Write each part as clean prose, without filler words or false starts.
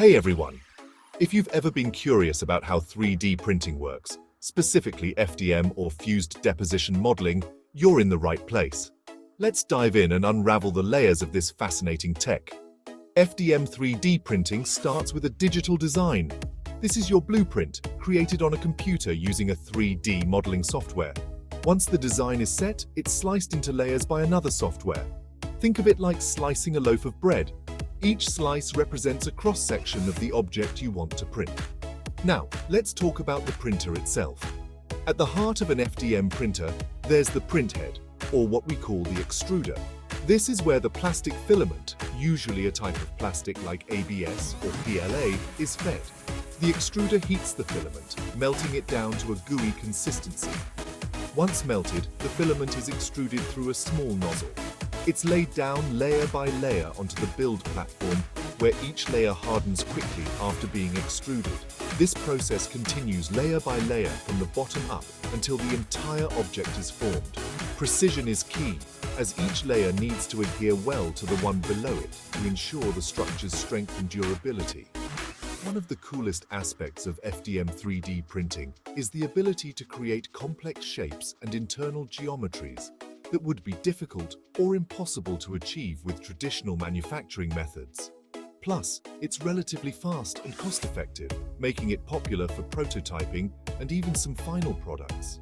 Hey everyone! If you've ever been curious about how 3D printing works, specifically FDM or fused deposition modeling, you're in the right place. Let's dive in and unravel the layers of this fascinating tech. FDM 3D printing starts with a digital design. This is your blueprint, created on a computer using a 3D modeling software. Once the design is set, it's sliced into layers by another software. Think of it like slicing a loaf of bread. Each slice represents a cross-section of the object you want to print. Now, let's talk about the printer itself. At the heart of an FDM printer, there's the print head, or what we call the extruder. This is where the plastic filament, usually a type of plastic like ABS or PLA, is fed. The extruder heats the filament, melting it down to a gooey consistency. Once melted, the filament is extruded through a small nozzle. It's laid down layer by layer onto the build platform, where each layer hardens quickly after being extruded. This process continues layer by layer from the bottom up until the entire object is formed. Precision is key, as each layer needs to adhere well to the one below it to ensure the structure's strength and durability. One of the coolest aspects of FDM 3D printing is the ability to create complex shapes and internal geometries that would be difficult or impossible to achieve with traditional manufacturing methods. Plus, it's relatively fast and cost-effective, making it popular for prototyping and even some final products.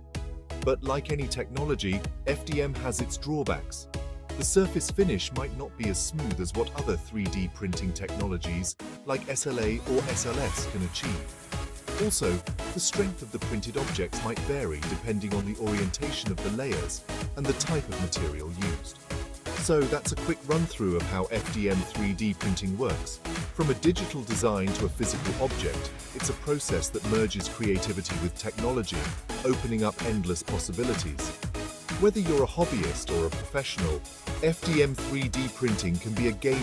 But like any technology, FDM has its drawbacks. The surface finish might not be as smooth as what other 3D printing technologies like SLA or SLS can achieve. Also, the strength of the printed objects might vary depending on the orientation of the layers and the type of material used. So that's a quick run-through of how FDM 3D printing works. From a digital design to a physical object, it's a process that merges creativity with technology, opening up endless possibilities. Whether you're a hobbyist or a professional, FDM 3D printing can be a game